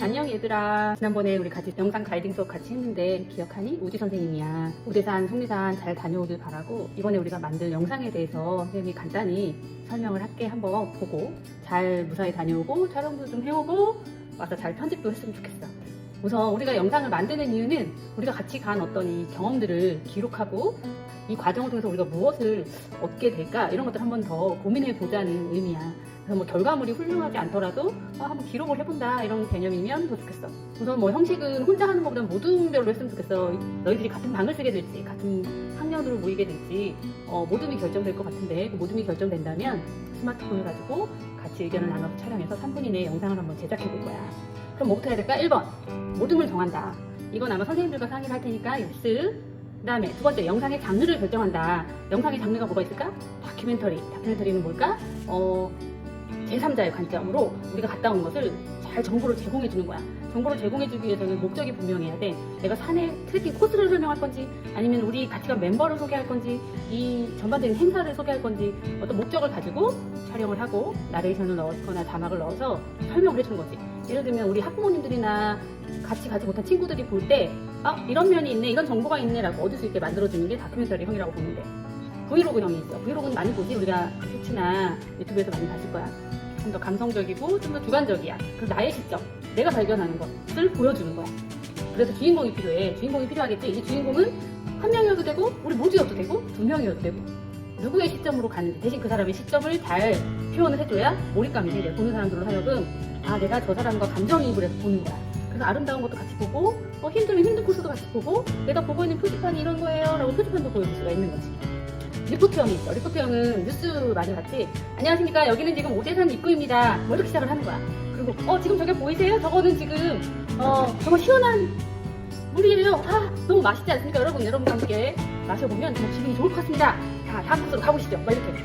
안녕 얘들아. 지난번에 우리 같이 영상 가이딩 수업 같이 했는데 기억하니? 우지 선생님이야. 우대산, 속리산 잘 다녀오길 바라고 이번에 우리가 만든 영상에 대해서 선생님이 간단히 설명을 할게. 한번 보고 잘 무사히 다녀오고 촬영도 좀 해오고 와서 잘 편집도 했으면 좋겠어. 우선 우리가 영상을 만드는 이유는 우리가 같이 간 어떤 이 경험들을 기록하고 이 과정을 통해서 우리가 무엇을 얻게 될까 이런 것들 한번 더 고민해 보자는 의미야. 그래서 뭐 결과물이 훌륭하지 않더라도 한번 기록을 해본다 이런 개념이면 더 좋겠어. 우선 뭐 형식은 혼자 하는 것보다는 모둠별로 했으면 좋겠어. 너희들이 같은 방을 쓰게 될지 같은 학년으로 모이게 될지 모둠이 결정될 것 같은데 그 모둠이 결정된다면 스마트폰을 가지고 같이 의견을 나눠서 촬영해서 3분 이내에 영상을 한번 제작해 볼 거야. 그럼 뭐부터 해야 될까? 1번 모둠을 정한다. 이건 아마 선생님들과 상의를 할 테니까 그 다음에 두 번째 영상의 장르를 결정한다. 영상의 장르가 뭐가 있을까? 다큐멘터리는 뭘까? 제3자의 관점으로 우리가 갔다 온 것을 잘 정보를 제공해 주는 거야. 정보를 제공해 주기 위해서는 목적이 분명해야 돼. 내가 산의 트레킹 코스를 설명할 건지 아니면 우리 같이 간 멤버를 소개할 건지 이 전반적인 행사를 소개할 건지 어떤 목적을 가지고 촬영을 하고 나레이션을 넣거나 자막을 넣어서 설명을 해주는 거지. 예를 들면 우리 학부모님들이나 같이 가지 못한 친구들이 볼 때 이런 면이 있네, 이런 정보가 있네 라고 얻을 수 있게 만들어주는 게 다큐멘터리형이라고 보는데 브이로그형이 있어. 브이로그는 많이 보지. 우리가 쇼츠나 유튜브에서 많이 봤을 거야. 좀 더 감성적이고 좀 더 주관적이야. 그리고 나의 시점, 내가 발견하는 것을 보여주는 거야. 그래서 주인공이 필요해. 주인공이 필요하겠지. 이 주인공은 한 명이어도 되고 우리 모두여도 되고 두 명이어도 되고 누구의 시점으로 가는지 대신 그 사람의 시점을 잘 표현을 해줘야 몰입감이 생겨. 보는 사람들로 하여금 내가 저 사람과 감정이입을 해서 보는 거야. 그래서 아름다운 것도 같이 보고 힘들면 힘든 코스도 같이 보고 내가 보고 있는 표지판이 이런 거예요 라고 표지판도 보여줄 수가 있는 거지. 리포트형이 있어. 리포트형은 뉴스 많이 봤지? 안녕하십니까. 여기는 지금 오대산 입구입니다. 뭐 이렇게 시작을 하는 거야. 그리고 지금 저게 보이세요? 저거는 지금 정말 시원한 물이에요. 너무 맛있지 않습니까? 여러분과 함께 마셔보면 정말 기분이 좋을 것 같습니다. 자, 다음 코스로 가보시죠. 막 이렇게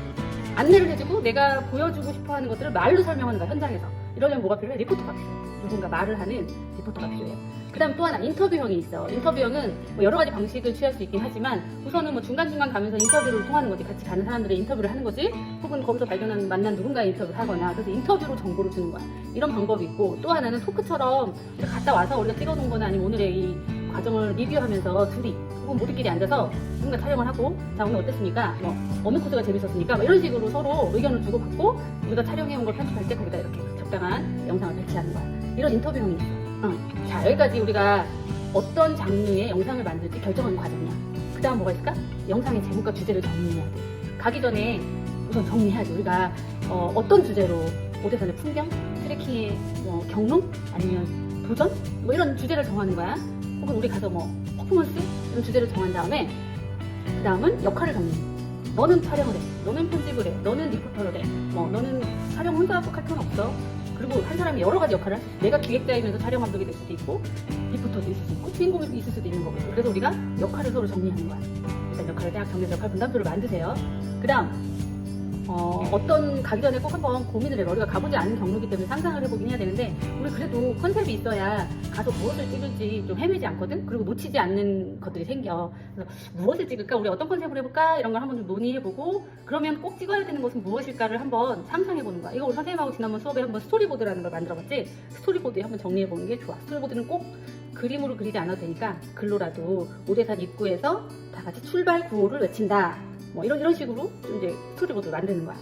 안내를 해주고 내가 보여주고 싶어하는 것들을 말로 설명하는 거야. 현장에서. 이러려면 뭐가 필요해? 리포터가 필요해. 누군가 말을 하는 리포터가 필요해. 그 다음 또 하나 인터뷰형이 있어. 인터뷰형은 여러 가지 방식을 취할 수 있긴 하지만 우선은 중간중간 가면서 인터뷰를 통하는 거지. 같이 가는 사람들의 인터뷰를 하는 거지. 혹은 거기서 만난 누군가의 인터뷰를 하거나 그래서 인터뷰로 정보를 주는 거야. 이런 방법이 있고 또 하나는 토크처럼 갔다 와서 우리가 찍어놓은 거나 아니면 오늘의 이 과정을 리뷰하면서 둘이 혹은 모두끼리 앉아서 누군가 촬영을 하고 자 오늘 어땠습니까? 어느 코스가 재밌었습니까? 이런 식으로 서로 의견을 주고받고 우리가 촬영해온 걸 편집할 때 거기다 이렇게 적당한 영상을 배치하는 거야. 이런 인터뷰형이 있어. 자 여기까지 우리가 어떤 장르의 영상을 만들지 결정하는 과정이야. 그 다음 뭐가 있을까? 영상의 제목과 주제를 정리해야 돼. 가기 전에 우선 정리해야지. 우리가 어떤 주제로 오대산의 풍경, 트레킹의 경로, 아니면 도전? 이런 주제를 정하는 거야. 혹은 우리 가서 퍼포먼스? 이런 주제를 정한 다음에 그 다음은 역할을 정리해. 너는 촬영을 해. 너는 편집을 해. 너는 리포터를 해. 너는 촬영 혼자 꼭 할 필요는 없어. 그리고 한 사람이 여러 가지 역할을 할 수 있어. 내가 기획자이면서 촬영 감독이 될 수도 있고 리포터도 있을 수 있고 주인공이 있을 수도 있는 거고. 그래서 우리가 역할을 서로 정리하는 거야. 일단 역할을 딱 정리해서 역할 분담표를 만드세요. 그 다음 어떤 가기 전에 꼭 한번 고민을 해봐. 우리가 가보지 않은 경로이기 때문에 상상을 해보긴 해야 되는데 우리 그래도 컨셉이 있어야 가서 무엇을 찍을지 좀 헤매지 않거든? 그리고 놓치지 않는 것들이 생겨. 그래서 무엇을 찍을까? 우리 어떤 컨셉을 해볼까? 이런 걸 한번 좀 논의해보고 그러면 꼭 찍어야 되는 것은 무엇일까를 한번 상상해보는 거야. 이거 우리 선생님하고 지난번 수업에 한번 스토리보드라는 걸 만들어봤지? 스토리보드에 한번 정리해보는 게 좋아. 스토리보드는 꼭 그림으로 그리지 않아도 되니까 글로라도 오대산 입구에서 다 같이 출발 구호를 외친다. 이런 식으로 좀 이제 스토리보드를 만드는 거야.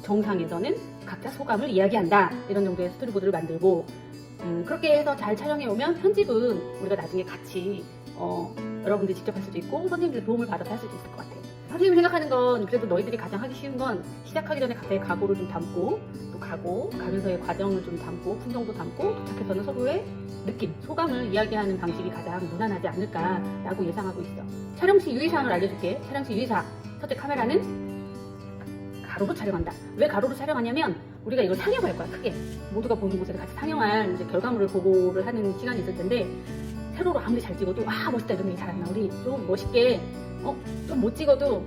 정상에서는 각자 소감을 이야기한다. 이런 정도의 스토리보드를 만들고 그렇게 해서 잘 촬영해 오면 편집은 우리가 나중에 같이 여러분들이 직접 할 수도 있고 선생님들 도움을 받아서 할 수도 있을 것 같아. 선생님이 생각하는 건 그래도 너희들이 가장 하기 쉬운 건 시작하기 전에 각자의 각오를 좀 담고 또 가면서의 과정을 좀 담고 풍경도 담고 도착해서는 서로의 느낌, 소감을 이야기하는 방식이 가장 무난하지 않을까라고 예상하고 있어. 촬영 시 유의사항을 알려줄게. 촬영 시 유의사항. 첫째, 카메라는 가로로 촬영한다. 왜 가로로 촬영하냐면 우리가 이걸 상영할 거야. 크게 모두가 보는 곳에서 같이 상영할 이제 결과물을 보고를 하는 시간이 있을 텐데 세로로 아무리 잘 찍어도 멋있다 이런 얘기 잘 안 나오리. 좀 멋있게 좀 못 찍어도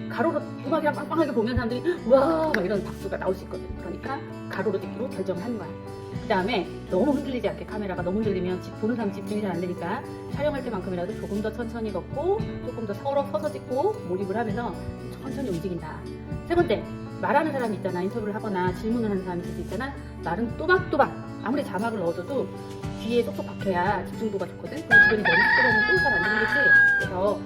가로로 음악이랑 빵빵하게 보면 사람들이 우와 막 이런 박수가 나올 수 있거든. 그러니까 가로로 찍기로 결정을 하는 거야. 그 다음에 너무 흔들리지 않게, 카메라가 너무 흔들리면 보는 사람 집중이 잘 안 되니까 촬영할 때만큼이라도 조금 더 천천히 걷고 조금 더 서서 찍고 몰입을 하면서 천천히 움직인다. 세 번째, 말하는 사람이 있잖아. 인터뷰를 하거나 질문을 하는 사람이 있을 수 있잖아. 말은 또박또박 아무리 자막을 넣어줘도 귀에 쏙쏙 박혀야 집중도가 좋거든. 그럼 주변이 너무 시끄러우면 또 잘 안 들리겠지. 그래서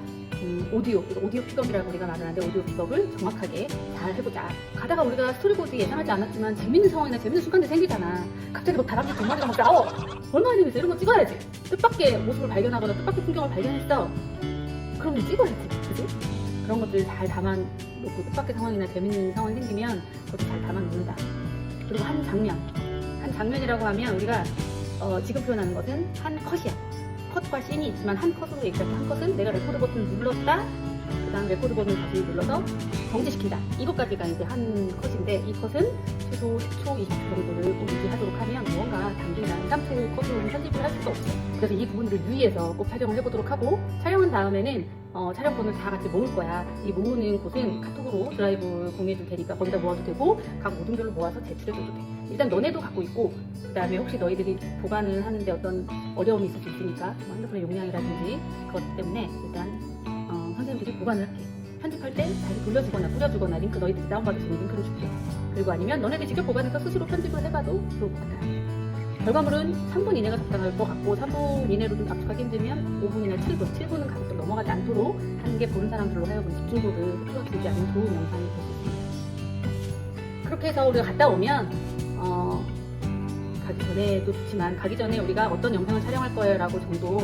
오디오 픽업이라고 우리가 말을 하는데 오디오 픽업을 정확하게 잘 해보자. 가다가 우리가 스토리보드 예상하지 않았지만 재밌는 상황이나 재밌는 순간들이 생기잖아. 갑자기 막 다람쥐 두 마리가 막 싸워. 얼마나 재밌어. 이런 거 찍어야지. 뜻밖의 모습을 발견하거나 뜻밖의 풍경을 발견했어. 그럼 찍어야지. 그치? 그런 것들 잘 담아놓고 뜻밖의 상황이나 재밌는 상황이 생기면 그것도 잘 담아놓는다. 그리고 한 장면이라고 하면 우리가 지금 표현하는 것은 한 컷이야. 컷과 씬이 있지만 한 컷으로 얘기할 때 한 컷은 내가 레코드 버튼을 눌렀다. 그 다음 레코드 버튼을 다시 눌러서 정지시킨다. 이것까지가 이제 한 컷인데 이 컷은 최소 10초, 20초 정도를 유지하도록 하면 뭔가 단기나 2, 3초 컷으로는 편집을 할 수가 없어. 그래서 이 부분들을 유의해서 꼭 촬영을 해보도록 하고 촬영한 다음에는 촬영본을 다 같이 모을 거야. 이 모으는 곳은 카톡으로 드라이브 공유해줄 테니까 거기다 모아도 되고 각 모둠별로 모아서 제출해줘도 돼. 일단 너네도 갖고 있고 그 다음에 혹시 너희들이 보관을 하는데 어떤 어려움이 있을 수 있으니까 뭐 핸드폰의 용량이라든지 그것 때문에 일단 선생님들이 보관을 할게. 편집할 때 다시 돌려주거나 뿌려주거나 링크 너희들이 다운받을 수 있는 링크를 줄게. 그리고 아니면 너네들이 직접 보관해서 스스로 편집을 해봐도 좋을 것 같아. 결과물은 3분 이내가 적당할 것 같고 3분 이내로 좀 압축하기 힘들면 5분이나 7분은 가급적 넘어가지 않도록 하는 게 보는 사람들로 하여금 집중도를 흐트러뜨리지 않는 좋은 영상이 될 수 있습니다. 그렇게 해서 우리가 갔다 오면 가기 전에도 좋지만 가기 전에 우리가 어떤 영상을 촬영할 거예요 라고 정도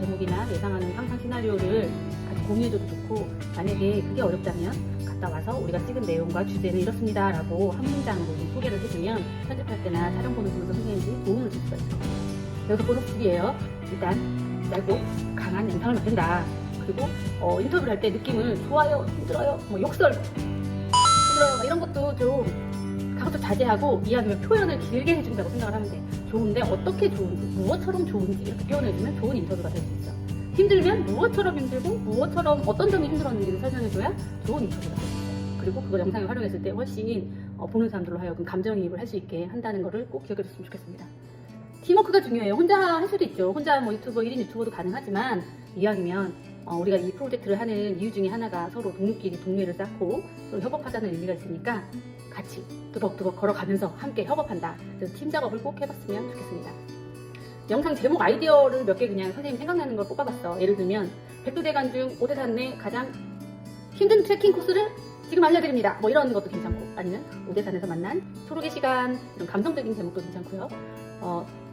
제목이나 예상하는 상상 시나리오를 같이 공유해줘도 좋고 만약에 그게 어렵다면 갔다 와서 우리가 찍은 내용과 주제는 이렇습니다 라고 한 문장으로 좀 소개를 해주면 편집할 때나 촬영 보는 분들 선생님들이 도움을 줄 수가 있어요. 여기서 보너스 팁이에요. 일단 짧고 강한 영상을 만든다. 그리고 인터뷰를 할 때 느낌을 좋아요, 힘들어요, 뭐 욕설, 힘들어요 이런 것도 좀 가급적 자제하고 이왕이면 표현을 길게 해준다고 생각을 하면 돼. 좋은데 어떻게 좋은지, 무엇처럼 좋은지 이렇게 표현해주면 좋은 인터뷰가 될 수 있어. 힘들면 무엇처럼 힘들고 무엇처럼 어떤 점이 힘들었는지를 설명해줘야 좋은 인터뷰가 될 수 있어. 그리고 그걸 영상에 활용했을 때 훨씬 보는 사람들로 하여금 감정이입을 할 수 있게 한다는 거를 꼭 기억해 줬으면 좋겠습니다. 팀워크가 중요해요. 혼자 할 수도 있죠. 혼자 뭐 유튜버 1인 유튜버도 가능하지만 이왕이면 우리가 이 프로젝트를 하는 이유 중에 하나가 서로 동료끼리 동료를 쌓고 서로 협업하자는 의미가 있으니까 같이 두벅두벅 걸어가면서 함께 협업한다. 그래서 팀 작업을 꼭 해봤으면 좋겠습니다. 영상 제목 아이디어를 몇 개 그냥 선생님 생각나는 걸 뽑아봤어. 예를 들면 백두대간 중 오대산 내 가장 힘든 트레킹 코스를 지금 알려드립니다. 뭐 이런 것도 괜찮고 아니면 오대산에서 만난 초록의 시간 이런 감성적인 제목도 괜찮고요.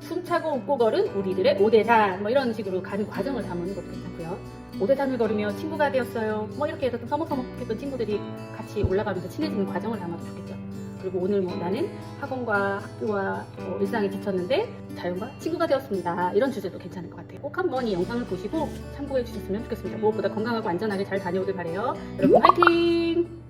숨차고 웃고 걸은 우리들의 오대산 뭐 이런 식으로 가는 과정을 담는 것도 괜찮고요. 오대산을 걸으며 친구가 되었어요. 뭐 이렇게 해서 좀 서먹서먹했던 친구들이 같이 올라가면서 친해지는 과정을 담아도 좋겠죠. 그리고 오늘 뭐 나는 학원과 학교와 일상에 지쳤는데 자연과 친구가 되었습니다. 이런 주제도 괜찮을 것 같아요. 꼭 한번 이 영상을 보시고 참고해 주셨으면 좋겠습니다. 무엇보다 건강하고 안전하게 잘 다녀오길 바래요. 여러분 화이팅!